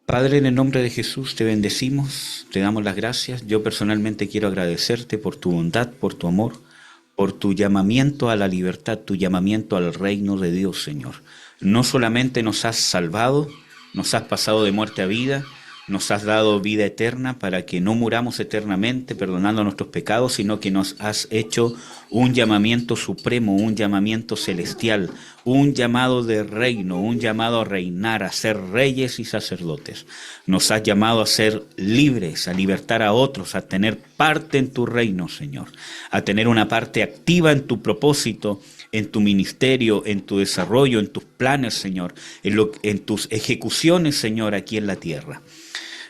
Padre, en el nombre de Jesús te bendecimos, te damos las gracias. Yo personalmente quiero agradecerte por tu bondad, por tu amor, por tu llamamiento a la libertad, tu llamamiento al reino de Dios, Señor. No solamente nos has salvado, nos has pasado de muerte a vida, nos has dado vida eterna para que no muramos eternamente perdonando nuestros pecados, sino que nos has hecho un llamamiento supremo, un llamamiento celestial, un llamado de reino, un llamado a reinar, a ser reyes y sacerdotes. Nos has llamado a ser libres, a libertar a otros, a tener parte en tu reino, Señor, a tener una parte activa en tu propósito, en tu ministerio, en tu desarrollo, en tus planes, Señor, en tus ejecuciones, Señor, aquí en la tierra.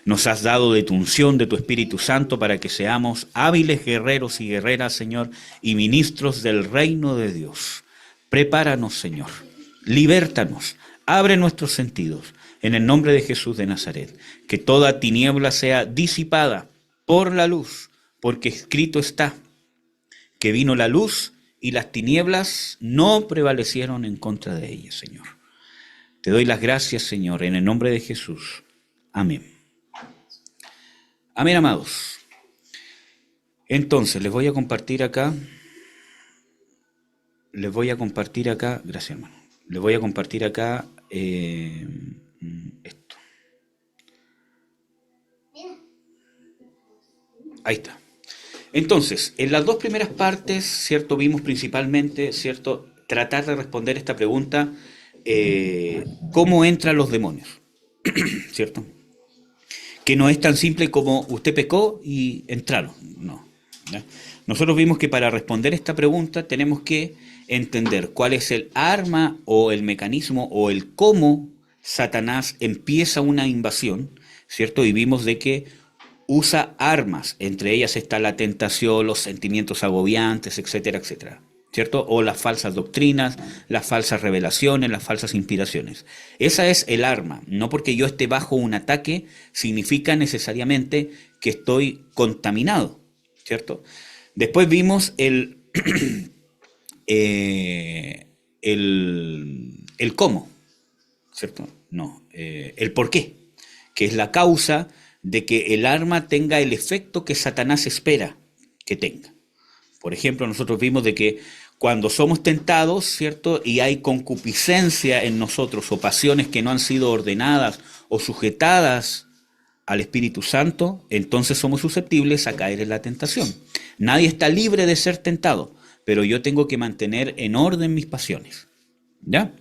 Nos has dado de tu unción, de tu Espíritu Santo, para que seamos hábiles guerreros y guerreras, Señor, y ministros del reino de Dios. Prepáranos, Señor. Libértanos. Abre nuestros sentidos. En el nombre de Jesús de Nazaret. Que toda tiniebla sea disipada por la luz, porque escrito está que vino la luz y las tinieblas no prevalecieron en contra de ella, Señor. Te doy las gracias, Señor, en el nombre de Jesús. Amén. Amén, amados. Entonces, les voy a compartir acá, gracias, hermano. Les voy a compartir acá esto. Ahí está. Entonces, en las dos primeras partes, ¿cierto? Vimos principalmente, ¿cierto? Tratar de responder esta pregunta, ¿cómo entran los demonios? ¿Cierto? Que no es tan simple como usted pecó y entraron, no. ¿Ya? Nosotros vimos que para responder esta pregunta tenemos que entender cuál es el arma o el mecanismo o el cómo Satanás empieza una invasión, ¿cierto? Y vimos de que usa armas, entre ellas está la tentación, los sentimientos agobiantes, etcétera, etcétera, ¿cierto? O las falsas doctrinas, las falsas revelaciones, las falsas inspiraciones. Esa es el arma. No porque yo esté bajo un ataque significa necesariamente que estoy contaminado, ¿cierto? Después vimos el cómo, ¿cierto? No, el por qué, que es la causa de que el arma tenga el efecto que Satanás espera que tenga. Por ejemplo, nosotros vimos de que cuando somos tentados, ¿cierto? Y hay concupiscencia en nosotros o pasiones que no han sido ordenadas o sujetadas al Espíritu Santo, entonces somos susceptibles a caer en la tentación. Nadie está libre de ser tentado, pero yo tengo que mantener en orden mis pasiones. ¿Ya?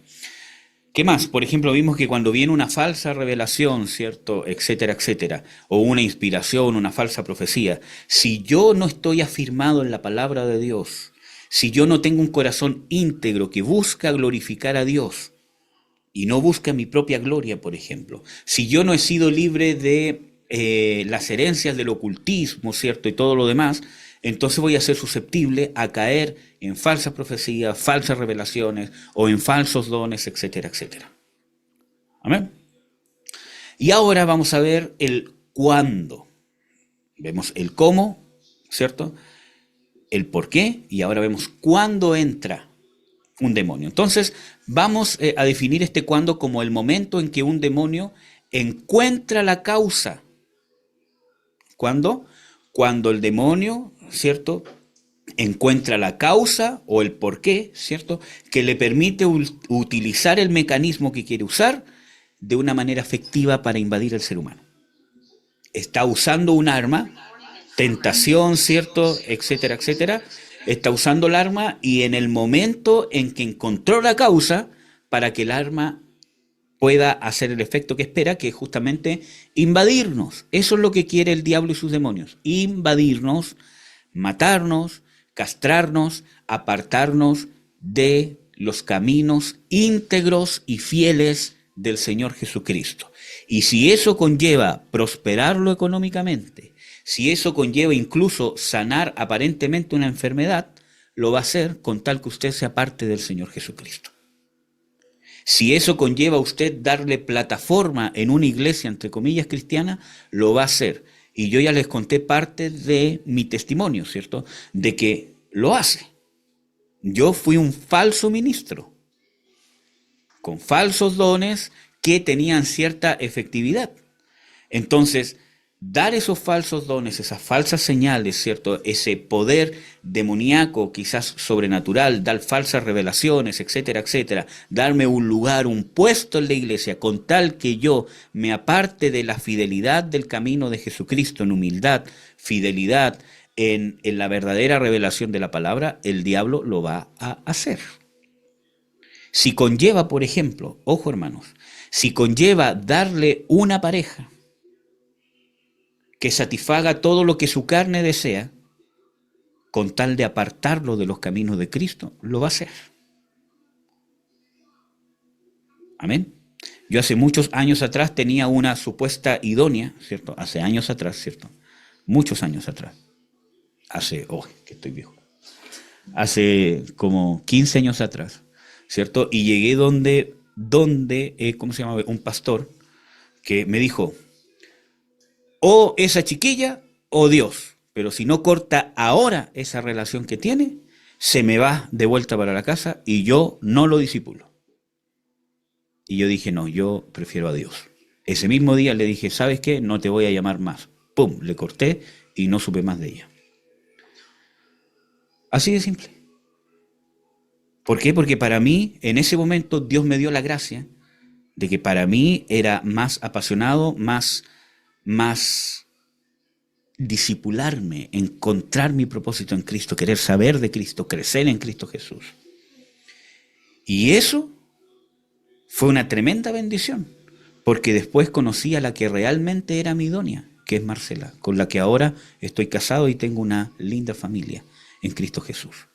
¿Qué más? Por ejemplo, vimos que cuando viene una falsa revelación, ¿cierto? Etcétera, etcétera, o una inspiración, una falsa profecía, si yo no estoy afirmado en la palabra de Dios, si yo no tengo un corazón íntegro que busca glorificar a Dios y no busca mi propia gloria, por ejemplo, si yo no he sido libre de las herencias del ocultismo, ¿cierto? Y todo lo demás, entonces voy a ser susceptible a caer en falsas profecías, falsas revelaciones o en falsos dones, etcétera, etcétera. Amén. Y ahora vamos a ver el cuándo. Vemos el cómo, ¿cierto? El por qué y ahora vemos cuándo entra un demonio. Entonces vamos a definir este cuándo como el momento en que un demonio encuentra la causa. ¿Cuándo? Cuando el demonio, ¿cierto?, encuentra la causa o el porqué, ¿cierto?, que le permite utilizar el mecanismo que quiere usar de una manera efectiva para invadir el ser humano. Está usando un arma, tentación, ¿cierto?, etcétera, etcétera. Está usando el arma y en el momento en que encontró la causa para que el arma pueda hacer el efecto que espera, que es justamente invadirnos. Eso es lo que quiere el diablo y sus demonios. Invadirnos, matarnos, castrarnos, apartarnos de los caminos íntegros y fieles del Señor Jesucristo. Y si eso conlleva prosperarlo económicamente, si eso conlleva incluso sanar aparentemente una enfermedad, lo va a hacer con tal que usted sea parte del Señor Jesucristo. Si eso conlleva a usted darle plataforma en una iglesia, entre comillas, cristiana, lo va a hacer. Y yo ya les conté parte de mi testimonio, ¿cierto?, de que lo hace. Yo fui un falso ministro, con falsos dones que tenían cierta efectividad. Entonces, dar esos falsos dones, esas falsas señales, ¿cierto? Ese poder demoníaco, quizás sobrenatural, dar falsas revelaciones, etcétera, etcétera, darme un lugar, un puesto en la iglesia, con tal que yo me aparte de la fidelidad del camino de Jesucristo en humildad, fidelidad en la verdadera revelación de la palabra, el diablo lo va a hacer. Si conlleva, por ejemplo, ojo hermanos, si conlleva darle una pareja, que satisfaga todo lo que su carne desea, con tal de apartarlo de los caminos de Cristo, lo va a hacer. Amén. Yo hace muchos años atrás tenía una supuesta idónea, ¿cierto? Hace años atrás, ¿cierto? Muchos años atrás. Que estoy viejo. Hace como 15 años atrás, ¿cierto? Y llegué ¿cómo se llama? Un pastor que me dijo, o esa chiquilla o Dios. Pero si no corta ahora esa relación que tiene, se me va de vuelta para la casa y yo no lo disipulo. Y yo dije, no, yo prefiero a Dios. Ese mismo día le dije, ¿sabes qué? No te voy a llamar más. Pum, le corté y no supe más de ella. Así de simple. ¿Por qué? Porque para mí, en ese momento, Dios me dio la gracia de que para mí era más apasionado, más discipularme, encontrar mi propósito en Cristo, querer saber de Cristo, crecer en Cristo Jesús. Y eso fue una tremenda bendición, porque después conocí a la que realmente era mi idónea, que es Marcela, con la que ahora estoy casado y tengo una linda familia en Cristo Jesús.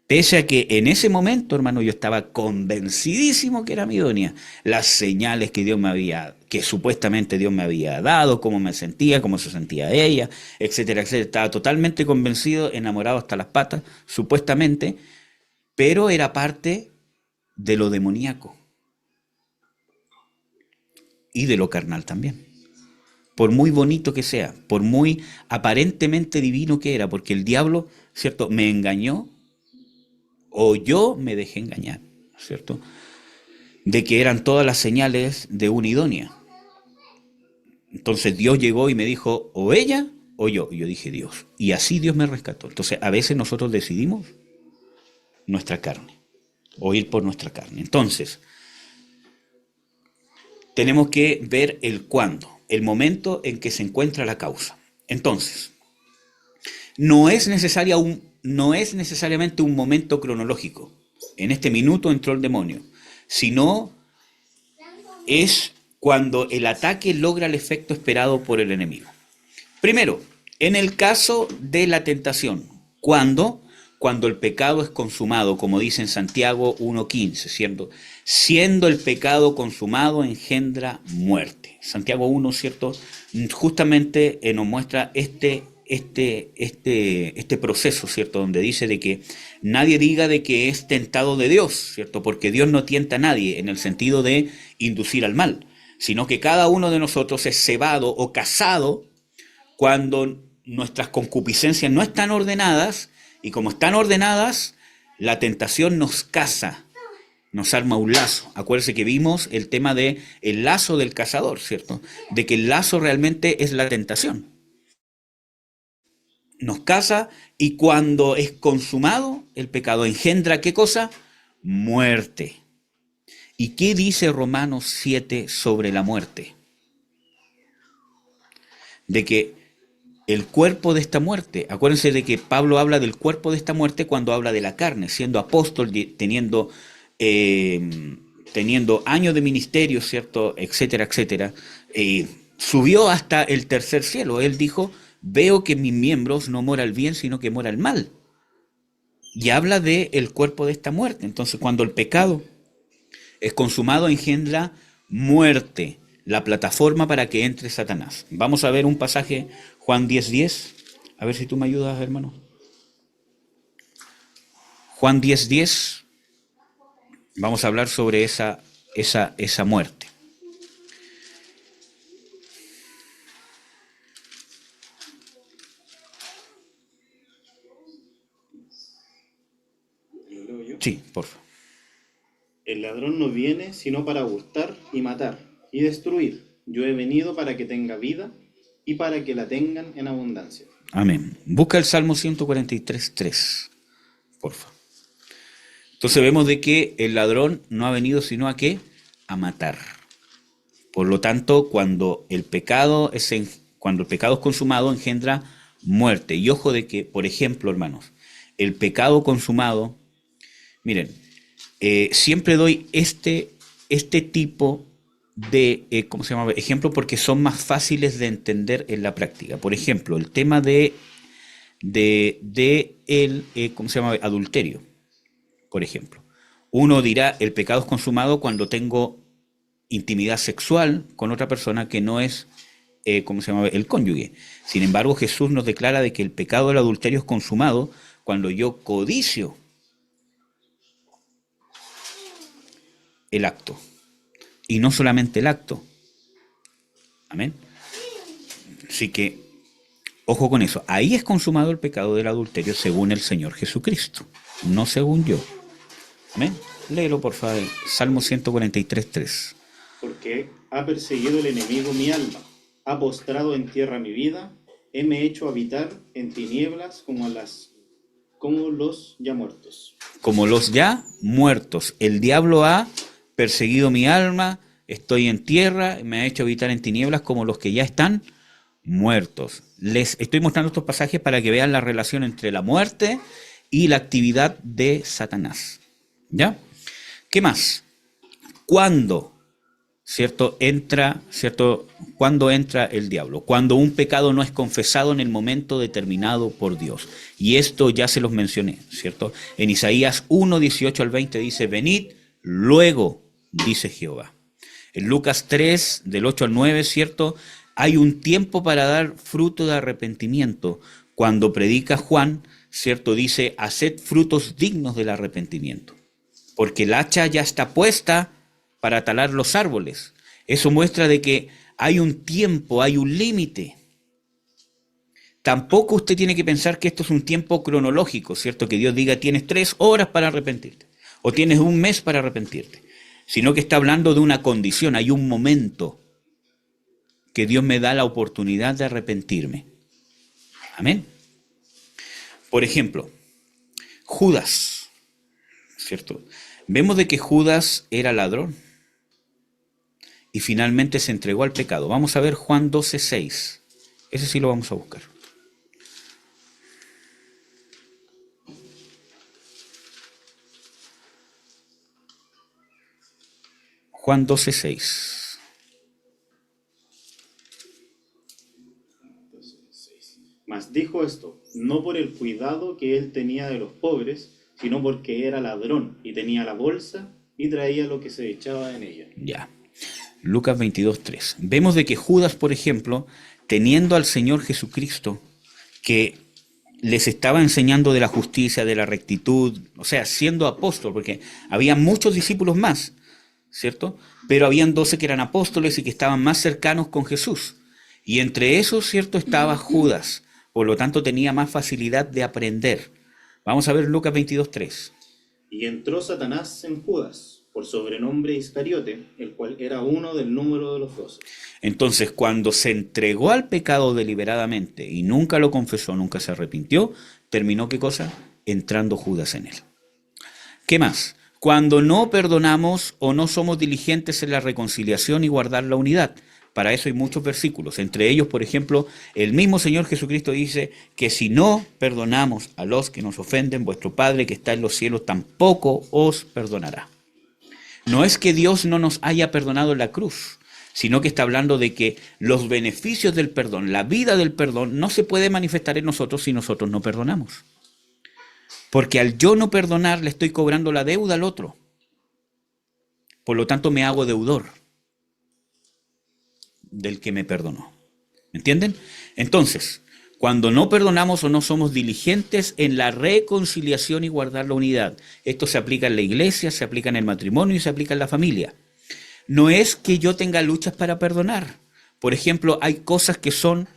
Pese a que en ese momento, hermano, yo estaba convencidísimo que era mi idónea. Las señales que supuestamente Dios me había dado, cómo me sentía, cómo se sentía ella, etcétera, etcétera. Estaba totalmente convencido, enamorado hasta las patas, supuestamente, pero era parte de lo demoníaco y de lo carnal también. Por muy bonito que sea, por muy aparentemente divino que era, porque el diablo, ¿cierto?, me engañó o yo me dejé engañar, ¿cierto?, de que eran todas las señales de una idónea. Entonces Dios llegó y me dijo, o ella o yo. Y yo dije, Dios. Y así Dios me rescató. Entonces a veces nosotros decidimos nuestra carne, o ir por nuestra carne. Entonces, tenemos que ver el cuándo, el momento en que se encuentra la causa. Entonces, no es necesariamente un momento cronológico. En este minuto entró el demonio, sino es cuando el ataque logra el efecto esperado por el enemigo. Primero, en el caso de la tentación, cuando el pecado es consumado, como dice en Santiago 1.15, ¿cierto? Siendo el pecado consumado engendra muerte. Santiago 1, ¿cierto? Justamente nos muestra este proceso, ¿cierto? Donde dice de que nadie diga de que es tentado de Dios, ¿cierto? Porque Dios no tienta a nadie en el sentido de inducir al mal, sino que cada uno de nosotros es cebado o cazado cuando nuestras concupiscencias no están ordenadas, y como están ordenadas, la tentación nos caza, nos arma un lazo. Acuérdense que vimos el tema de el lazo del cazador, ¿cierto? De que el lazo realmente es la tentación. Nos caza y cuando es consumado, el pecado engendra ¿qué cosa? Muerte. ¿Y qué dice Romanos 7 sobre la muerte? De que el cuerpo de esta muerte, acuérdense de que Pablo habla del cuerpo de esta muerte cuando habla de la carne, siendo apóstol, teniendo años de ministerio, ¿cierto? Etcétera, etcétera. Subió hasta el tercer cielo. Él dijo, veo que en mis miembros no mora el bien, sino que mora el mal. Y habla de el cuerpo de esta muerte. Entonces, cuando el pecado es consumado, engendra muerte, la plataforma para que entre Satanás. Vamos a ver un pasaje, Juan 10:10. A ver si tú me ayudas, hermano. Juan 10:10. Vamos a hablar sobre esa muerte. ¿Lo leo yo? Sí, por favor. El ladrón no viene sino para hurtar y matar y destruir. Yo he venido para que tenga vida y para que la tengan en abundancia. Amén. Busca el Salmo 143:3, porfa. Entonces vemos de que el ladrón no ha venido sino a qué? A matar. Por lo tanto, cuando el pecado es consumado, engendra muerte. Y ojo de que, por ejemplo, hermanos, el pecado consumado, miren, siempre doy este tipo de ¿cómo se llama? Ejemplo porque son más fáciles de entender en la práctica. Por ejemplo, el tema de el ¿cómo se llama? Adulterio, por ejemplo. Uno dirá, el pecado es consumado cuando tengo intimidad sexual con otra persona que no es, ¿cómo se llama? El cónyuge. Sin embargo, Jesús nos declara de que el pecado del adulterio es consumado cuando yo codicio el acto. Y no solamente el acto. Amén. Así que, ojo con eso. Ahí es consumado el pecado del adulterio según el Señor Jesucristo, no según yo. Amén. Léelo, por favor. Salmo 143:3. Porque ha perseguido el enemigo mi alma, ha postrado en tierra mi vida, heme hecho habitar en tinieblas como los ya muertos. Como los ya muertos. El diablo ha perseguido mi alma, estoy en tierra, me ha hecho habitar en tinieblas como los que ya están muertos. Les estoy mostrando estos pasajes para que vean la relación entre la muerte y la actividad de Satanás. ¿Ya? ¿Qué más? ¿Cuándo, cierto, cuándo entra el diablo? Cuando un pecado no es confesado en el momento determinado por Dios. Y esto ya se los mencioné, ¿cierto? En Isaías 1:18-20 dice, venid luego, dice Jehová. En Lucas 3, del 8-9, ¿cierto? Hay un tiempo para dar fruto de arrepentimiento. Cuando predica Juan, ¿cierto? Dice, haced frutos dignos del arrepentimiento. Porque el hacha ya está puesta para talar los árboles. Eso muestra de que hay un tiempo, hay un límite. Tampoco usted tiene que pensar que esto es un tiempo cronológico, ¿cierto? Que Dios diga, tienes 3 horas para arrepentirte, o tienes un mes para arrepentirte, sino que está hablando de una condición, hay un momento que Dios me da la oportunidad de arrepentirme. Amén. Por ejemplo, Judas, ¿cierto? Vemos de que Judas era ladrón y finalmente se entregó al pecado. Vamos a ver Juan 12:6. Ese sí lo vamos a buscar. Juan 12:6. Mas dijo esto, no por el cuidado que él tenía de los pobres, sino porque era ladrón y tenía la bolsa y traía lo que se echaba en ella. Ya. Lucas 22:3. Vemos de que Judas, por ejemplo, teniendo al Señor Jesucristo, que les estaba enseñando de la justicia, de la rectitud, o sea, siendo apóstol, porque había muchos discípulos más, ¿cierto? Pero habían 12 que eran apóstoles y que estaban más cercanos con Jesús. Y entre esos, ¿cierto?, estaba Judas. Por lo tanto, tenía más facilidad de aprender. Vamos a ver Lucas 22:3. Y entró Satanás en Judas, por sobrenombre Iscariote, el cual era uno del número de los 12. Entonces, cuando se entregó al pecado deliberadamente y nunca lo confesó, nunca se arrepintió, terminó, ¿qué cosa? Entrando Judas en él. ¿Qué más? Cuando no perdonamos o no somos diligentes en la reconciliación y guardar la unidad. Para eso hay muchos versículos. Entre ellos, por ejemplo, el mismo Señor Jesucristo dice que si no perdonamos a los que nos ofenden, vuestro Padre que está en los cielos tampoco os perdonará. No es que Dios no nos haya perdonado en la cruz, sino que está hablando de que los beneficios del perdón, la vida del perdón, no se puede manifestar en nosotros si nosotros no perdonamos. Porque al yo no perdonar le estoy cobrando la deuda al otro. Por lo tanto me hago deudor del que me perdonó. ¿Me entienden? Entonces, cuando no perdonamos o no somos diligentes en la reconciliación y guardar la unidad, esto se aplica en la iglesia, se aplica en el matrimonio y se aplica en la familia. No es que yo tenga luchas para perdonar. Por ejemplo, hay cosas que son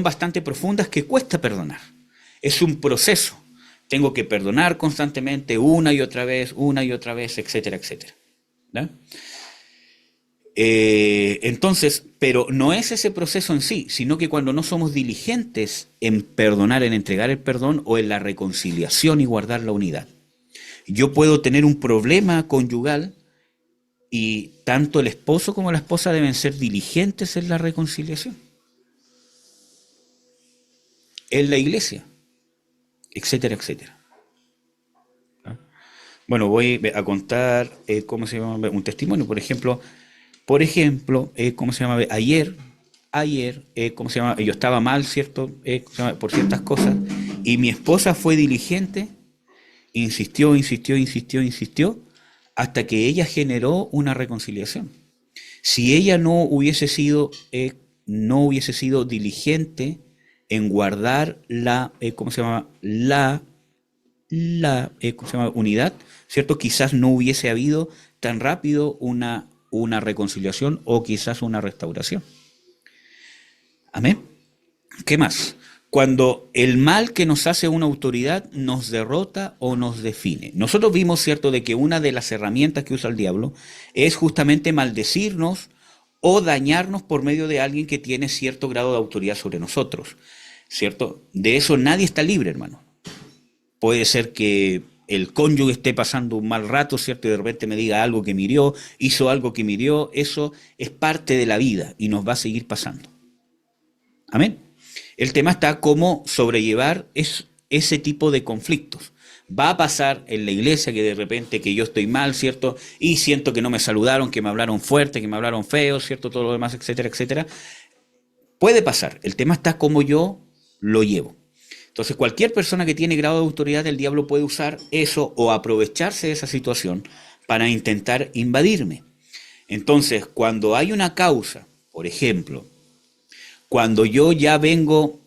bastante profundas que cuesta perdonar. Es un proceso. Tengo que perdonar constantemente una y otra vez, etcétera, etcétera. ¿No? Entonces, pero no es ese proceso en sí, sino que cuando no somos diligentes en perdonar, en entregar el perdón o en la reconciliación y guardar la unidad. Yo puedo tener un problema conyugal y tanto el esposo como la esposa deben ser diligentes en la reconciliación, en la iglesia, etcétera, etcétera. Bueno, voy a contar, ¿cómo se llama? Un testimonio, ¿cómo se llama? Ayer, ¿cómo se llama? Yo estaba mal, ¿cierto? ¿Cómo se llama? Por ciertas cosas, y mi esposa fue diligente, insistió, hasta que ella generó una reconciliación. Si ella no hubiese sido diligente en guardar ¿cómo se llama? ¿Cómo se llama? Unidad, ¿cierto? Quizás no hubiese habido tan rápido una reconciliación o quizás una restauración. Amén. ¿Qué más? Cuando el mal que nos hace una autoridad nos derrota o nos define. Nosotros vimos, ¿cierto?, de que una de las herramientas que usa el diablo es justamente maldecirnos o dañarnos por medio de alguien que tiene cierto grado de autoridad sobre nosotros, ¿cierto? De eso nadie está libre, hermano. Puede ser que el cónyuge esté pasando un mal rato, ¿cierto? Y de repente me diga algo que me hirió, hizo algo que me hirió. Eso es parte de la vida y nos va a seguir pasando. Amén. El tema está cómo sobrellevar ese tipo de conflictos. Va a pasar en la iglesia que de repente que yo estoy mal, ¿cierto? Y siento que no me saludaron, que me hablaron fuerte, que me hablaron feo, ¿cierto? Todo lo demás, etcétera, etcétera. Puede pasar. El tema está cómo yo lo llevo. Entonces, cualquier persona que tiene grado de autoridad, el diablo puede usar eso o aprovecharse de esa situación para intentar invadirme. Entonces, cuando hay una causa, por ejemplo, cuando yo ya vengo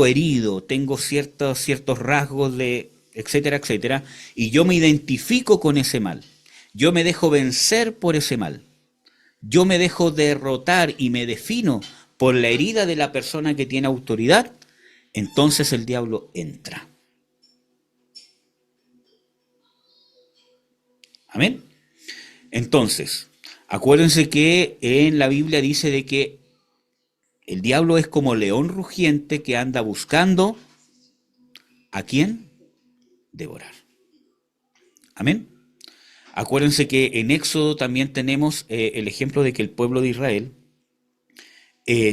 herido, tengo ciertos rasgos de etcétera, etcétera, y yo me identifico con ese mal, yo me dejo vencer por ese mal, yo me dejo derrotar y me defino por la herida de la persona que tiene autoridad, entonces el diablo entra. Amén. Entonces, acuérdense que en la Biblia dice de que el diablo es como león rugiente que anda buscando ¿a quién? Devorar. Amén. Acuérdense que en Éxodo también tenemos el ejemplo de que el pueblo de Israel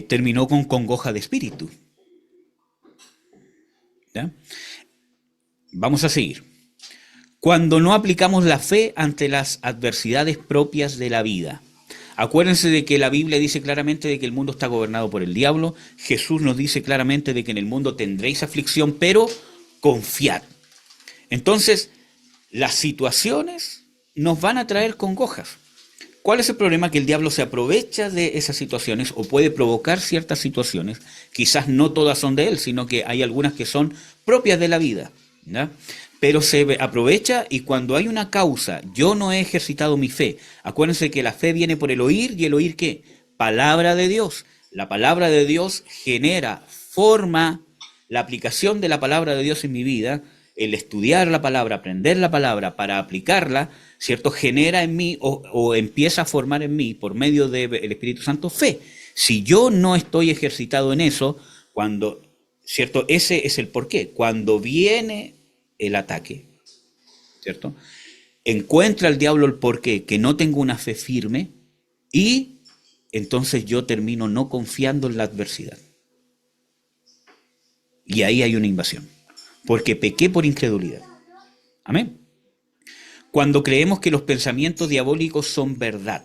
terminó con congoja de espíritu. ¿Ya? Vamos a seguir. Cuando no aplicamos la fe ante las adversidades propias de la vida. Acuérdense de que la Biblia dice claramente de que el mundo está gobernado por el diablo. Jesús nos dice claramente de que en el mundo tendréis aflicción, pero confiad. Entonces, las situaciones nos van a traer congojas. ¿Cuál es el problema? Que el diablo se aprovecha de esas situaciones o puede provocar ciertas situaciones. Quizás no todas son de él, sino que hay algunas que son propias de la vida, ¿ya? Pero se aprovecha y cuando hay una causa, yo no he ejercitado mi fe. Acuérdense que la fe viene por el oír y el oír ¿qué? Palabra de Dios. La palabra de Dios genera, forma la aplicación de la palabra de Dios en mi vida. El estudiar la palabra, aprender la palabra para aplicarla, ¿cierto? Genera en mí o empieza a formar en mí por medio del Espíritu Santo fe. Si yo no estoy ejercitado en eso, ¿cierto? Ese es el porqué. Cuando viene el ataque, ¿cierto? Encuentra el diablo el porqué, que no tengo una fe firme y entonces yo termino no confiando en la adversidad. Y ahí hay una invasión, porque pequé por incredulidad. Amén. Cuando creemos que los pensamientos diabólicos son verdad,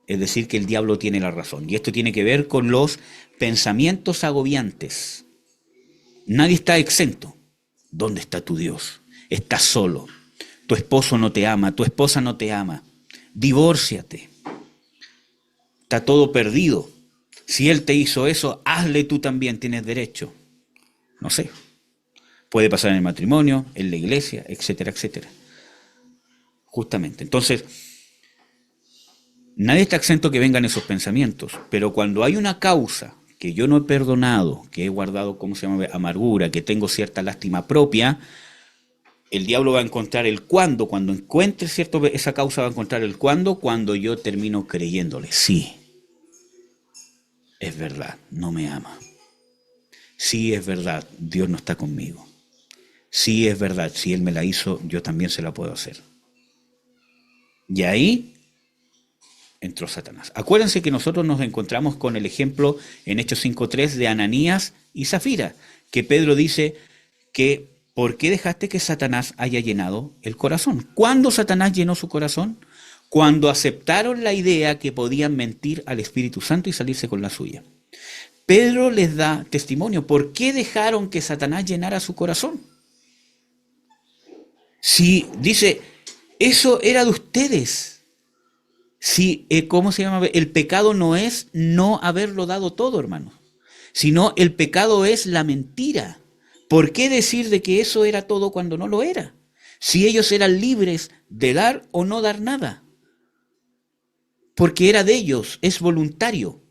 es decir, que el diablo tiene la razón. Y esto tiene que ver con los pensamientos agobiantes. Nadie está exento. ¿Dónde está tu Dios? Estás solo. Tu esposo no te ama, tu esposa no te ama. Divórciate. Está todo perdido. Si él te hizo eso, hazle tú también, tienes derecho. No sé. Puede pasar en el matrimonio, en la iglesia, etcétera, etcétera. Justamente. Entonces, nadie está exento que vengan esos pensamientos, pero cuando hay una causa que yo no he perdonado, que he guardado, ¿cómo se llama?, amargura, que tengo cierta lástima propia, el diablo va a encontrar el cuándo, cuando encuentre, ¿cierto? Esa causa va a encontrar el cuándo, cuando yo termino creyéndole. Sí, es verdad, no me ama. Sí, es verdad, Dios no está conmigo. Sí, es verdad, si Él me la hizo, yo también se la puedo hacer. Y ahí entró Satanás. Acuérdense que nosotros nos encontramos con el ejemplo en Hechos 5:3 de Ananías y Zafira, que Pedro dice que ¿por qué dejaste que Satanás haya llenado el corazón? ¿Cuándo Satanás llenó su corazón? Cuando aceptaron la idea que podían mentir al Espíritu Santo y salirse con la suya. Pedro les da testimonio. ¿Por qué dejaron que Satanás llenara su corazón? Si dice, eso era de ustedes. Si, ¿cómo se llama? El pecado no es no haberlo dado todo, hermano, sino el pecado es la mentira. ¿Por qué decir de que eso era todo cuando no lo era? Si ellos eran libres de dar o no dar nada. Porque era de ellos, es voluntario.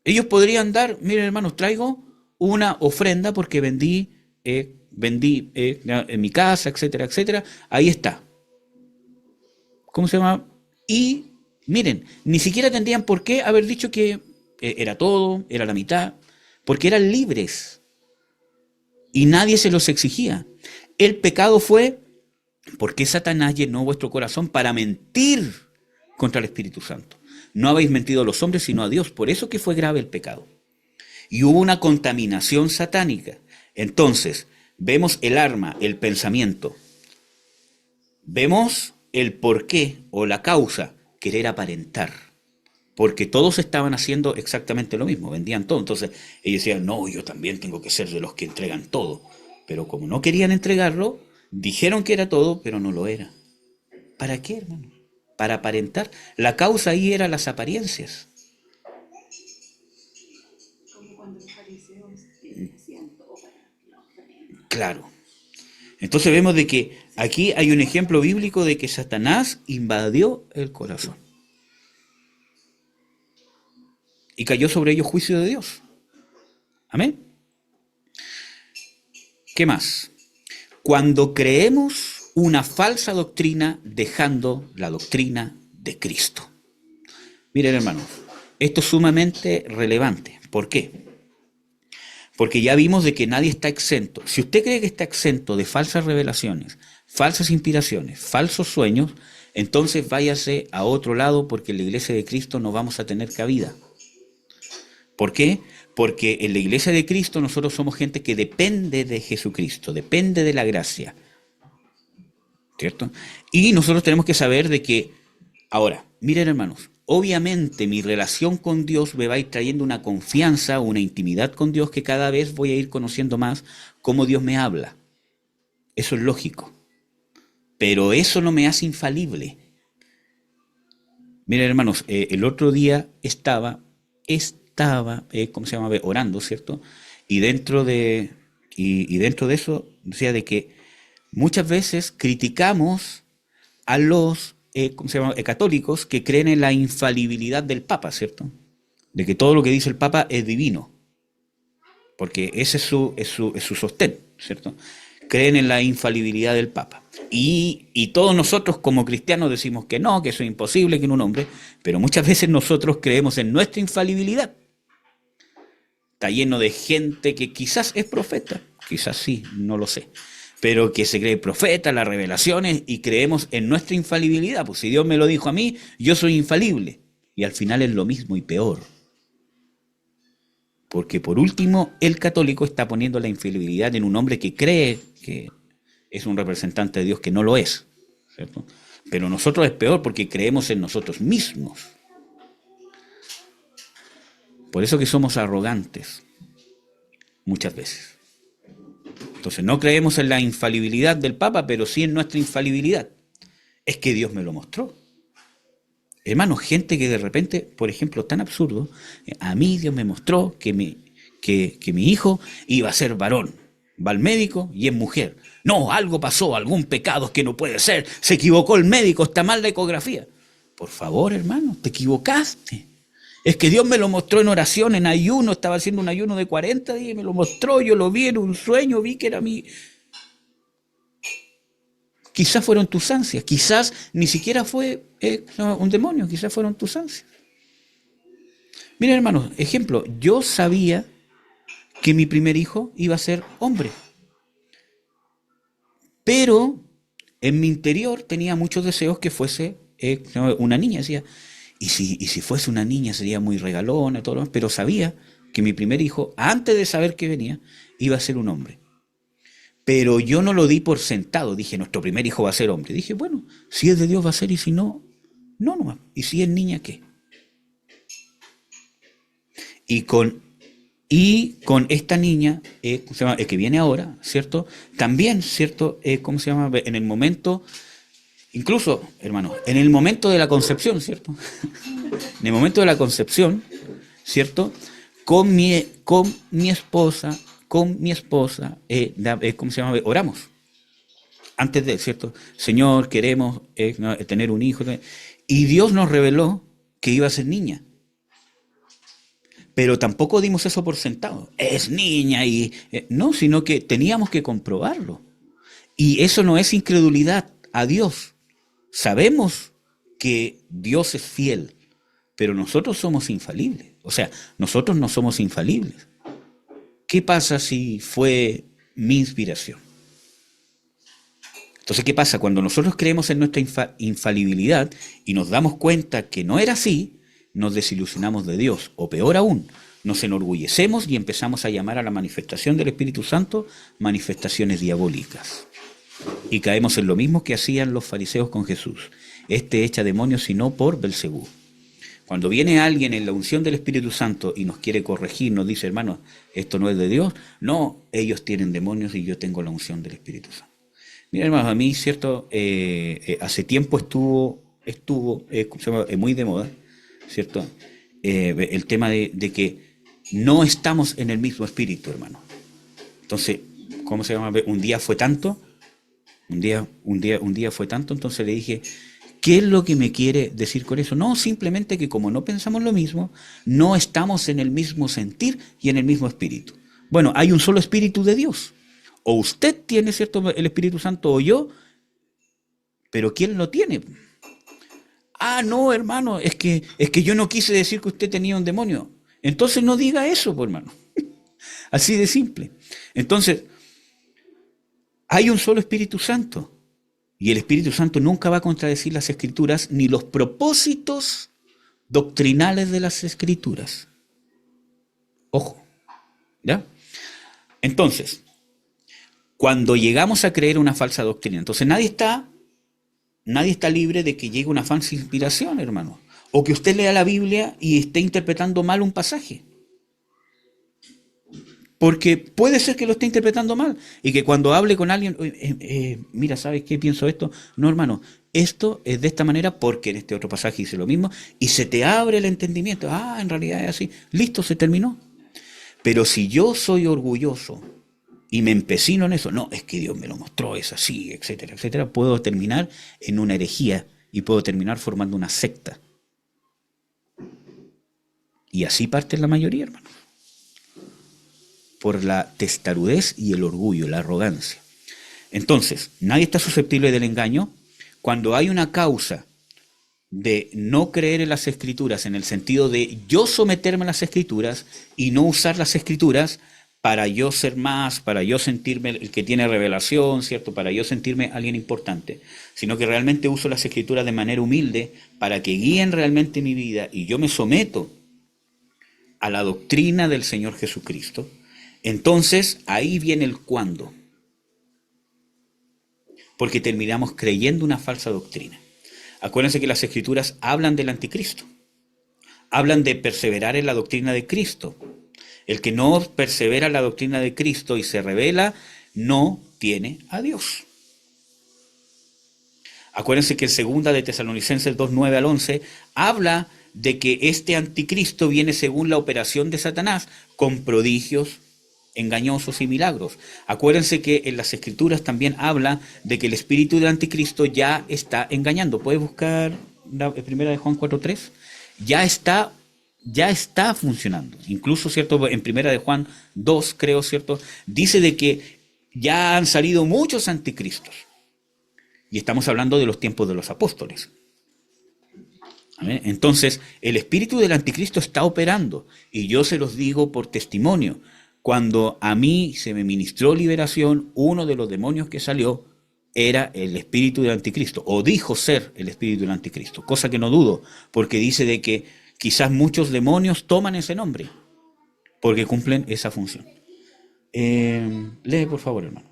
Ellos podrían dar, miren hermanos, traigo una ofrenda porque vendí en mi casa, etcétera, etcétera. Ahí está. ¿Cómo se llama? Y miren, ni siquiera tendrían por qué haber dicho que era todo, era la mitad, porque eran libres y nadie se los exigía. El pecado fue porque Satanás llenó vuestro corazón para mentir contra el Espíritu Santo. No habéis mentido a los hombres sino a Dios, por eso que fue grave el pecado. Y hubo una contaminación satánica. Entonces, vemos el arma, el pensamiento. Vemos el porqué o la causa, querer aparentar. Porque todos estaban haciendo exactamente lo mismo, vendían todo. Entonces ellos decían, no, yo también tengo que ser de los que entregan todo. Pero como no querían entregarlo, dijeron que era todo, pero no lo era. ¿Para qué, hermano? Para aparentar. La causa ahí era las apariencias. Como cuando los fariseos hacían todo para la ofrenda. Claro. Entonces vemos de que aquí hay un ejemplo bíblico de que Satanás invadió el corazón. Y cayó sobre ellos juicio de Dios. Amén. ¿Qué más? Cuando creemos una falsa doctrina dejando la doctrina de Cristo. Miren, hermanos, esto es sumamente relevante. ¿Por qué? Porque ya vimos de que nadie está exento. Si usted cree que está exento de falsas revelaciones, falsas inspiraciones, falsos sueños, entonces váyase a otro lado porque en la iglesia de Cristo no vamos a tener cabida. ¿Por qué? Porque en la iglesia de Cristo nosotros somos gente que depende de Jesucristo, depende de la gracia. ¿Cierto? Y nosotros tenemos que saber de que, ahora, miren hermanos, obviamente mi relación con Dios me va a ir trayendo una confianza, una intimidad con Dios que cada vez voy a ir conociendo más cómo Dios me habla. Eso es lógico. Pero eso no me hace infalible. Miren hermanos, el otro día estaba ¿cómo se llama? Orando, ¿cierto? Y dentro de eso decía de que muchas veces criticamos a los ¿cómo se llama? Católicos que creen en la infalibilidad del Papa, ¿cierto? De que todo lo que dice el Papa es divino, porque ese es su sostén, ¿cierto? Creen en la infalibilidad del Papa. Y todos nosotros como cristianos decimos que no, que eso es imposible, que en un hombre, pero muchas veces nosotros creemos en nuestra infalibilidad. Está lleno de gente que quizás es profeta, quizás sí, no lo sé, pero que se cree profeta, las revelaciones, y creemos en nuestra infalibilidad. Pues si Dios me lo dijo a mí, yo soy infalible. Y al final es lo mismo y peor. Porque por último, el católico está poniendo la infalibilidad en un hombre que cree que es un representante de Dios, que no lo es, ¿cierto? Pero nosotros es peor porque creemos en nosotros mismos. Por eso que somos arrogantes, muchas veces. Entonces no creemos en la infalibilidad del Papa, pero sí en nuestra infalibilidad. Es que Dios me lo mostró. Hermanos, gente que de repente, por ejemplo, tan absurdo, a mí Dios me mostró que mi hijo iba a ser varón. Va al médico y es mujer. No, algo pasó, algún pecado que no puede ser. Se equivocó el médico, está mal la ecografía. Por favor, hermano, te equivocaste. Es que Dios me lo mostró en oración, en ayuno, estaba haciendo un ayuno de 40 días y me lo mostró, yo lo vi en un sueño, vi que era mi... Quizás fueron tus ansias, quizás ni siquiera fue un demonio, quizás fueron tus ansias. Miren, hermanos, ejemplo, yo sabía que mi primer hijo iba a ser hombre, pero en mi interior tenía muchos deseos que fuese una niña. Decía, y si fuese una niña sería muy regalona, todo lo demás, pero sabía que mi primer hijo, antes de saber que venía, iba a ser un hombre. Pero yo no lo di por sentado. Dije, nuestro primer hijo va a ser hombre. Dije, bueno, si es de Dios va a ser, y si no, no nomás. Y si es niña, ¿qué? Y con esta niña, ¿cómo se llama? Que viene ahora, ¿cierto? También, ¿cierto? ¿Cómo se llama? En el momento, incluso, hermano, en el momento de la concepción, ¿cierto? En el momento de la concepción, ¿cierto? Con mi esposa, ¿cómo se llama? Oramos. Antes de, ¿cierto? Señor, queremos tener un hijo. Y Dios nos reveló que iba a ser niña. Pero tampoco dimos eso por sentado. Es niña y... no, sino que teníamos que comprobarlo. Y eso no es incredulidad a Dios. Sabemos que Dios es fiel, pero nosotros somos infalibles. O sea, nosotros no somos infalibles. ¿Qué pasa si fue mi inspiración? Entonces, ¿qué pasa? Cuando nosotros creemos en nuestra infalibilidad y nos damos cuenta que no era así, nos desilusionamos de Dios. O peor aún, nos enorgullecemos y empezamos a llamar a la manifestación del Espíritu Santo manifestaciones diabólicas. Y caemos en lo mismo que hacían los fariseos con Jesús. Este echa demonios sino por Belcebú. Cuando viene alguien en la unción del Espíritu Santo y nos quiere corregir, nos dice, hermano, esto no es de Dios. No, ellos tienen demonios y yo tengo la unción del Espíritu Santo. Mira, hermanos, a mí, ¿cierto? Hace tiempo estuvo muy de moda, ¿cierto? El tema de que no estamos en el mismo espíritu, hermano. Entonces, ¿cómo se llama? Un día fue tanto, un día fue tanto, entonces le dije, ¿qué es lo que me quiere decir con eso? No, simplemente que como no pensamos lo mismo, no estamos en el mismo sentir y en el mismo espíritu. Bueno, hay un solo espíritu de Dios. O usted tiene, ¿cierto?, el Espíritu Santo o yo, pero ¿quién lo tiene? Ah, no, hermano, es que yo no quise decir que usted tenía un demonio. Entonces no diga eso, pues, hermano. Así de simple. Entonces, hay un solo Espíritu Santo. Y el Espíritu Santo nunca va a contradecir las Escrituras ni los propósitos doctrinales de las Escrituras. Ojo, ¿ya? Entonces, cuando llegamos a creer una falsa doctrina, entonces nadie está libre de que llegue una falsa inspiración, hermano. O que usted lea la Biblia y esté interpretando mal un pasaje. Porque puede ser que lo esté interpretando mal. Y que cuando hable con alguien, mira, ¿sabes qué? Pienso esto. No, hermano, esto es de esta manera porque en este otro pasaje dice lo mismo. Y se te abre el entendimiento. Ah, en realidad es así. Listo, se terminó. Pero si yo soy orgulloso y me empecino en eso, no, es que Dios me lo mostró, es así, etcétera, etcétera, puedo terminar en una herejía y puedo terminar formando una secta. Y así parte la mayoría, hermano. Por la testarudez y el orgullo, la arrogancia. Entonces, nadie está susceptible del engaño. Cuando hay una causa de no creer en las Escrituras, en el sentido de yo someterme a las Escrituras y no usar las Escrituras para yo ser más, para yo sentirme el que tiene revelación, ¿cierto? Para yo sentirme alguien importante, sino que realmente uso las Escrituras de manera humilde para que guíen realmente mi vida y yo me someto a la doctrina del Señor Jesucristo. Entonces, ahí viene el cuándo. Porque terminamos creyendo una falsa doctrina. Acuérdense que las Escrituras hablan del anticristo. Hablan de perseverar en la doctrina de Cristo. El que no persevera en la doctrina de Cristo y se revela, no tiene a Dios. Acuérdense que en 2 de Tesalonicenses 2, 9 al 11, habla de que este anticristo viene según la operación de Satanás, con prodigios engañosos y milagros. Acuérdense que en las Escrituras también habla de que el espíritu del anticristo ya está engañando. ¿Puedes buscar la primera de Juan 4:3? Ya está funcionando. Incluso, ¿cierto? En primera de Juan 2, creo, ¿cierto? Dice de que ya han salido muchos anticristos. Y estamos hablando de los tiempos de los apóstoles. ¿Amén? Entonces, el espíritu del anticristo está operando. Y yo se los digo por testimonio. Cuando a mí se me ministró liberación, uno de los demonios que salió era el espíritu del anticristo, o dijo ser el espíritu del anticristo, cosa que no dudo, porque dice de que quizás muchos demonios toman ese nombre, porque cumplen esa función. Lee, por favor, hermano.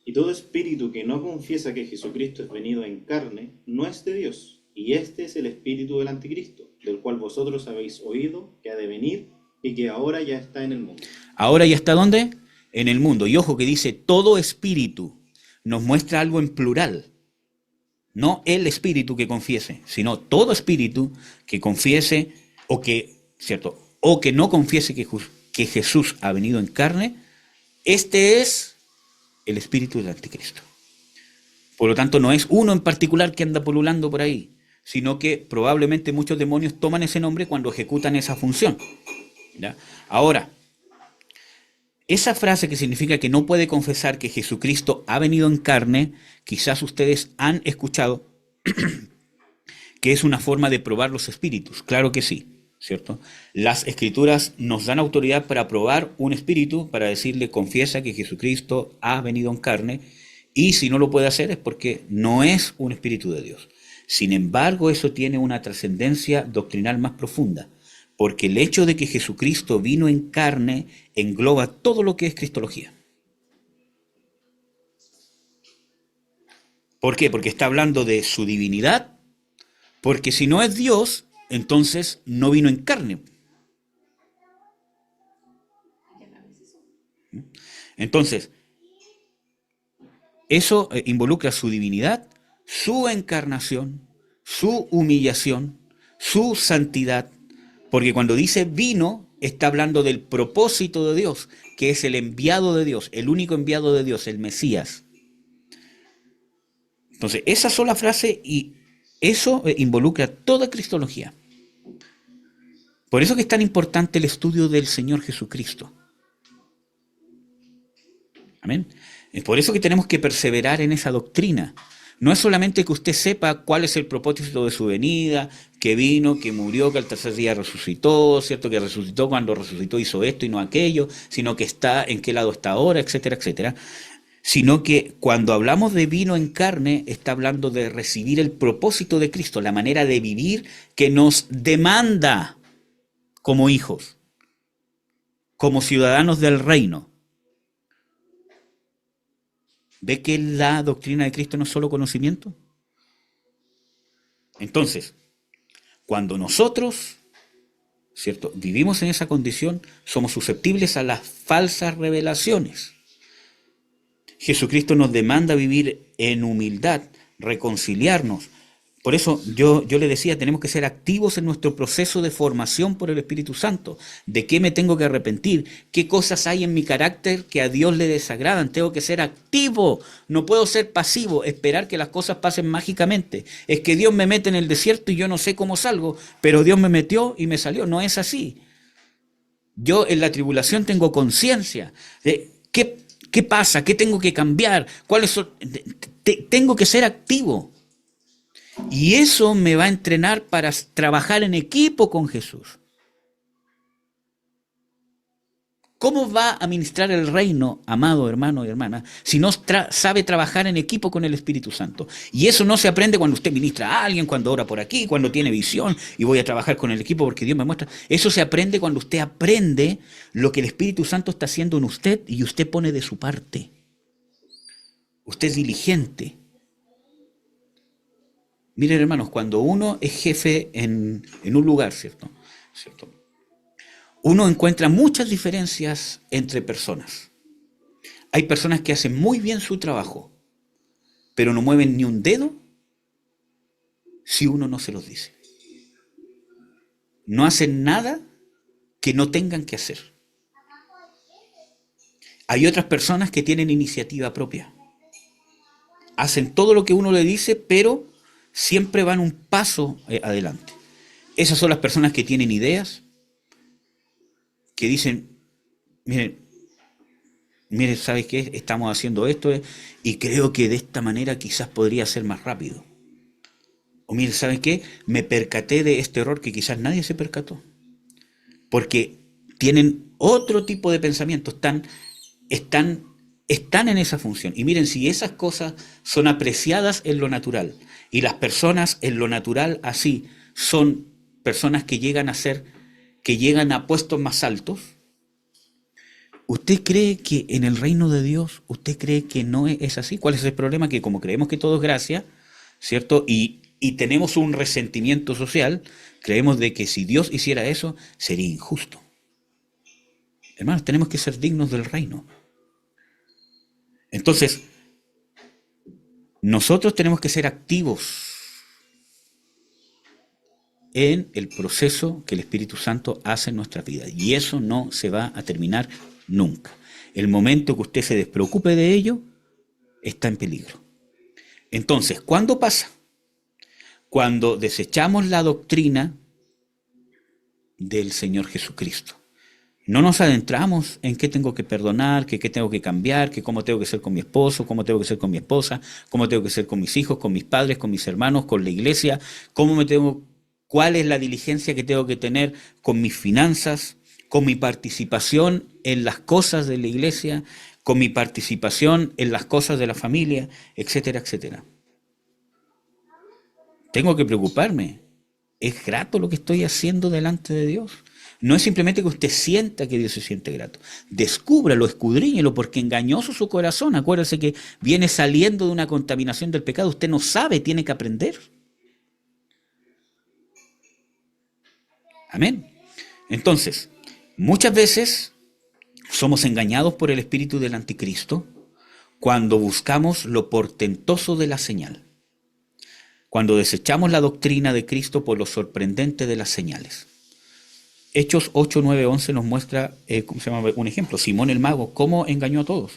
Y todo espíritu que no confiesa que Jesucristo es venido en carne, no es de Dios. Y este es el espíritu del anticristo, del cual vosotros habéis oído que ha de venir y que ahora ya está en el mundo. ¿Ahora ya está dónde? En el mundo. Y ojo que dice todo espíritu. Nos muestra algo en plural. No el espíritu que confiese, sino todo espíritu que confiese o que, ¿cierto? O que no confiese que Jesús ha venido en carne. Este es el espíritu del anticristo. Por lo tanto, no es uno en particular que anda pululando por ahí, sino que probablemente muchos demonios toman ese nombre cuando ejecutan esa función. ¿Ya? Ahora, esa frase que significa que no puede confesar que Jesucristo ha venido en carne, quizás ustedes han escuchado que es una forma de probar los espíritus. Claro que sí, ¿cierto? Las escrituras nos dan autoridad para probar un espíritu, para decirle confiesa que Jesucristo ha venido en carne, y si no lo puede hacer es porque no es un espíritu de Dios. Sin embargo, eso tiene una trascendencia doctrinal más profunda, porque el hecho de que Jesucristo vino en carne engloba todo lo que es cristología. ¿Por qué? Porque está hablando de su divinidad, porque si no es Dios, entonces no vino en carne. Entonces, eso involucra su divinidad, su encarnación, su humillación, su santidad, porque cuando dice vino, está hablando del propósito de Dios, que es el enviado de Dios, el único enviado de Dios, el Mesías. Entonces, esa sola frase y eso involucra toda cristología. Por eso que es tan importante el estudio del Señor Jesucristo. Amén. Es por eso que tenemos que perseverar en esa doctrina. No es solamente que usted sepa cuál es el propósito de su venida, que vino, que murió, que al tercer día resucitó, ¿cierto? Que resucitó, cuando resucitó hizo esto y no aquello, sino que está en qué lado está ahora, etcétera, etcétera. Sino que cuando hablamos de vino en carne, está hablando de recibir el propósito de Cristo, la manera de vivir que nos demanda como hijos, como ciudadanos del reino. ¿Ve que la doctrina de Cristo no es solo conocimiento? Entonces, cuando nosotros, ¿cierto?, vivimos en esa condición, somos susceptibles a las falsas revelaciones. Jesucristo nos demanda vivir en humildad, reconciliarnos. Por eso yo le decía, tenemos que ser activos en nuestro proceso de formación por el Espíritu Santo. ¿De qué me tengo que arrepentir? ¿Qué cosas hay en mi carácter que a Dios le desagradan? Tengo que ser activo, no puedo ser pasivo, esperar que las cosas pasen mágicamente. Es que Dios me mete en el desierto y yo no sé cómo salgo, pero Dios me metió y me salió. No es así. Yo en la tribulación tengo conciencia de qué pasa, qué tengo que cambiar, cuáles son. Tengo que ser activo. Y eso me va a entrenar para trabajar en equipo con Jesús. ¿Cómo va a ministrar el reino, amado hermano y hermana, si no sabe trabajar en equipo con el Espíritu Santo? Y eso no se aprende cuando usted ministra a alguien, cuando ora por aquí, cuando tiene visión y voy a trabajar con el equipo porque Dios me muestra. Eso se aprende cuando usted aprende lo que el Espíritu Santo está haciendo en usted y usted pone de su parte. Usted es diligente. Miren, hermanos, cuando uno es jefe en un lugar, ¿cierto? Uno encuentra muchas diferencias entre personas. Hay personas que hacen muy bien su trabajo, pero no mueven ni un dedo si uno no se los dice. No hacen nada que no tengan que hacer. Hay otras personas que tienen iniciativa propia. Hacen todo lo que uno le dice, pero siempre van un paso adelante. Esas son las personas que tienen ideas, que dicen, miren, mire, ¿sabes qué? Estamos haciendo esto y creo que de esta manera quizás podría ser más rápido. O mire, ¿sabes qué? Me percaté de este error que quizás nadie se percató. Porque tienen otro tipo de pensamiento, están, están en esa función. Y miren, si esas cosas son apreciadas en lo natural y las personas en lo natural así son personas que llegan a ser, que llegan a puestos más altos, ¿usted cree que en el reino de Dios, usted cree que no es así? ¿Cuál es el problema? Que como creemos que todo es gracia, ¿cierto? Y tenemos un resentimiento social, creemos de que si Dios hiciera eso, sería injusto. Hermanos, tenemos que ser dignos del reino. Entonces, nosotros tenemos que ser activos en el proceso que el Espíritu Santo hace en nuestra vida. Y eso no se va a terminar nunca. El momento que usted se despreocupe de ello, está en peligro. Entonces, ¿cuándo pasa? Cuando desechamos la doctrina del Señor Jesucristo. No nos adentramos en qué tengo que perdonar, qué tengo que cambiar, que cómo tengo que ser con mi esposo, cómo tengo que ser con mi esposa, cómo tengo que ser con mis hijos, con mis padres, con mis hermanos, con la iglesia, cuál es la diligencia que tengo que tener con mis finanzas, con mi participación en las cosas de la iglesia, con mi participación en las cosas de la familia, etcétera, etcétera. Tengo que preocuparme. ¿Es grato lo que estoy haciendo delante de Dios? No es simplemente que usted sienta que Dios se siente grato. Descúbralo, escudriñelo, porque engañoso su corazón. Acuérdese que viene saliendo de una contaminación del pecado. Usted no sabe, tiene que aprender. Amén. Entonces, muchas veces somos engañados por el espíritu del anticristo cuando buscamos lo portentoso de la señal. Cuando desechamos la doctrina de Cristo por lo sorprendente de las señales. Hechos 8, 9, 11 nos muestra un ejemplo. Simón el mago, ¿cómo engañó a todos?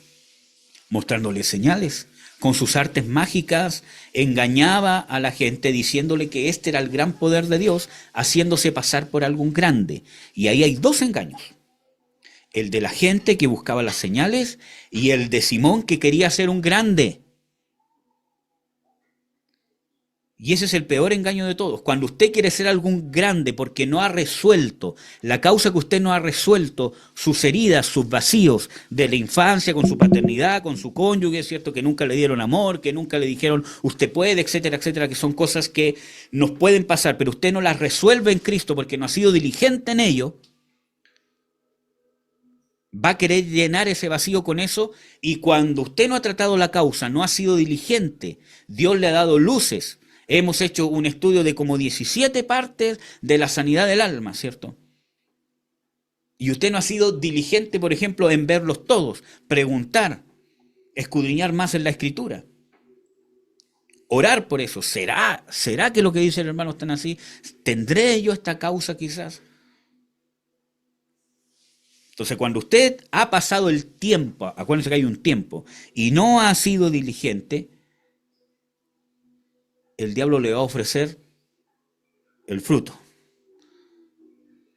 Mostrándoles señales. Con sus artes mágicas engañaba a la gente diciéndole que este era el gran poder de Dios, haciéndose pasar por algún grande. Y ahí hay dos engaños. El de la gente que buscaba las señales y el de Simón que quería ser un grande. Y ese es el peor engaño de todos. Cuando usted quiere ser algún grande porque no ha resuelto la causa que usted no ha resuelto, sus heridas, sus vacíos de la infancia, con su paternidad, con su cónyuge, es cierto que nunca le dieron amor, que nunca le dijeron usted puede, etcétera, etcétera, que son cosas que nos pueden pasar, pero usted no las resuelve en Cristo porque no ha sido diligente en ello, va a querer llenar ese vacío con eso y cuando usted no ha tratado la causa, no ha sido diligente, Dios le ha dado luces. Hemos hecho un estudio de como 17 partes de la sanidad del alma, ¿cierto? Y usted no ha sido diligente, por ejemplo, en verlos todos, preguntar, escudriñar más en la Escritura, orar por eso. ¿Será que lo que dice el hermano están así? ¿Tendré yo esta causa quizás? Entonces, cuando usted ha pasado el tiempo, acuérdense que hay un tiempo, y no ha sido diligente, el diablo le va a ofrecer el fruto.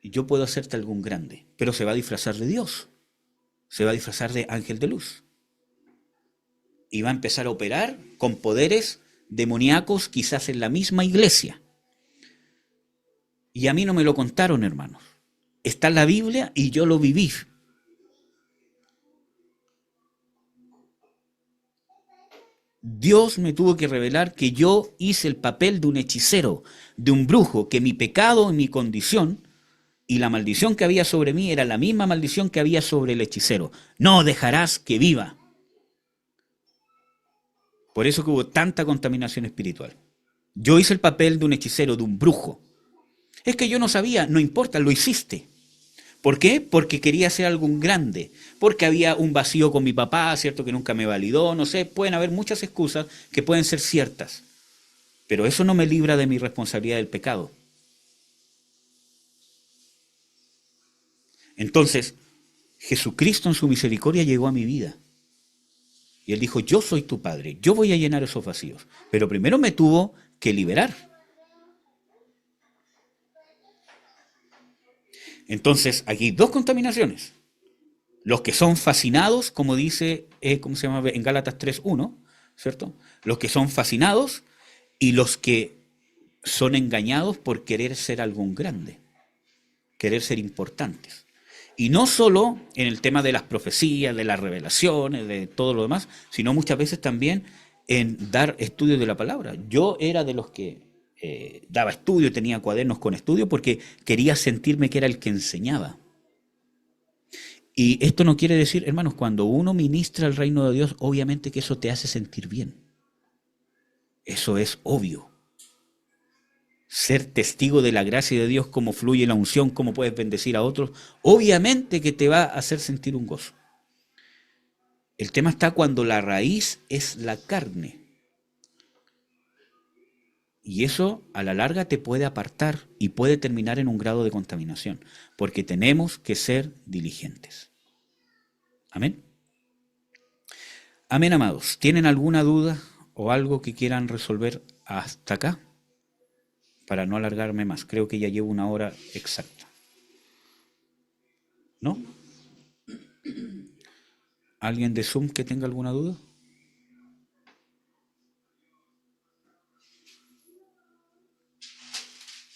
Y yo puedo hacerte algún grande, pero se va a disfrazar de Dios, se va a disfrazar de ángel de luz. Y va a empezar a operar con poderes demoníacos quizás en la misma iglesia. Y a mí no me lo contaron, hermanos. Está en la Biblia y yo lo viví. Dios me tuvo que revelar que yo hice el papel de un hechicero, de un brujo, que mi pecado y mi condición y la maldición que había sobre mí era la misma maldición que había sobre el hechicero. No dejarás que viva. Por eso que hubo tanta contaminación espiritual. Yo hice el papel de un hechicero, de un brujo. Es que yo no sabía, no importa, lo hiciste. ¿Por qué? Porque quería ser algún grande, porque había un vacío con mi papá, cierto que nunca me validó, no sé, pueden haber muchas excusas que pueden ser ciertas, pero eso no me libra de mi responsabilidad del pecado. Entonces, Jesucristo en su misericordia llegó a mi vida. Y Él dijo, yo soy tu Padre, yo voy a llenar esos vacíos, pero primero me tuvo que liberar. Entonces, aquí hay dos contaminaciones. Los que son fascinados, como dice, ¿cómo se llama? En Gálatas 3:1, ¿cierto? Los que son fascinados y los que son engañados por querer ser algún grande, querer ser importantes. Y no solo en el tema de las profecías, de las revelaciones, de todo lo demás, sino muchas veces también en dar estudio de la palabra. Yo era de los que daba estudio, tenía cuadernos con estudio porque quería sentirme que era el que enseñaba. Y esto no quiere decir, hermanos, cuando uno ministra el reino de Dios, obviamente que eso te hace sentir bien. Eso es obvio. Ser testigo de la gracia de Dios, cómo fluye la unción, cómo puedes bendecir a otros, obviamente que te va a hacer sentir un gozo. El tema está cuando la raíz es la carne. Y eso a la larga te puede apartar y puede terminar en un grado de contaminación, porque tenemos que ser diligentes. Amén. Amén, amados. ¿Tienen alguna duda o algo que quieran resolver hasta acá? Para no alargarme más. Creo que ya llevo 1 hora exacta. ¿No? ¿Alguien de Zoom que tenga alguna duda?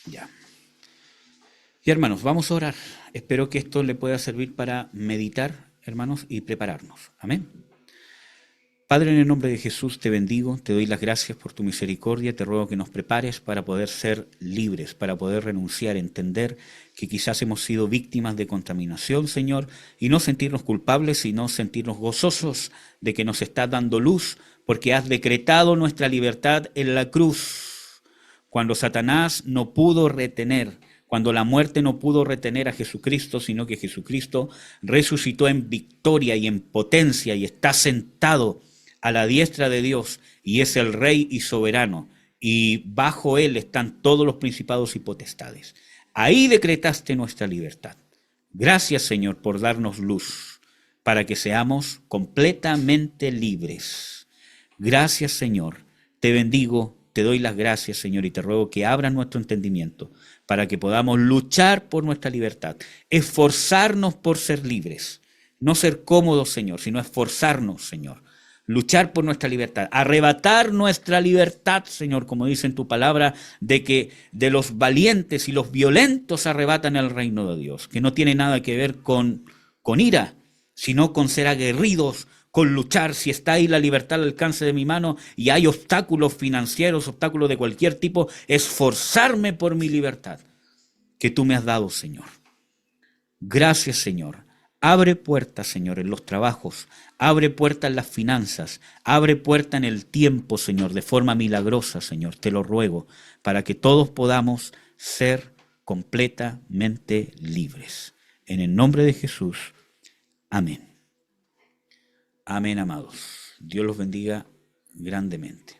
Ya. Y hermanos, vamos a orar. Espero que esto le pueda servir para meditar, hermanos, y prepararnos. Amén. Padre, en el nombre de Jesús te bendigo, te doy las gracias por tu misericordia, te ruego que nos prepares para poder ser libres, para poder renunciar, entender que quizás hemos sido víctimas de contaminación, Señor, y no sentirnos culpables, sino sentirnos gozosos de que nos estás dando luz, porque has decretado nuestra libertad en la cruz. Cuando Satanás no pudo retener, cuando la muerte no pudo retener a Jesucristo, sino que Jesucristo resucitó en victoria y en potencia y está sentado a la diestra de Dios y es el Rey y soberano, y bajo Él están todos los principados y potestades. Ahí decretaste nuestra libertad. Gracias, Señor, por darnos luz, para que seamos completamente libres. Gracias, Señor. Te bendigo, te doy las gracias, Señor, y te ruego que abras nuestro entendimiento para que podamos luchar por nuestra libertad, esforzarnos por ser libres, no ser cómodos, Señor, sino esforzarnos, Señor. Luchar por nuestra libertad, arrebatar nuestra libertad, Señor, como dice en tu palabra, de que de los valientes y los violentos arrebatan el reino de Dios, que no tiene nada que ver con ira, sino con ser aguerridos, con luchar. Si está ahí la libertad al alcance de mi mano y hay obstáculos financieros, obstáculos de cualquier tipo, esforzarme por mi libertad que tú me has dado, Señor. Gracias, Señor. Abre puertas, Señor, en los trabajos, abre puertas en las finanzas, abre puertas en el tiempo, Señor, de forma milagrosa, Señor, te lo ruego, para que todos podamos ser completamente libres. En el nombre de Jesús, amén. Amén, amados. Dios los bendiga grandemente.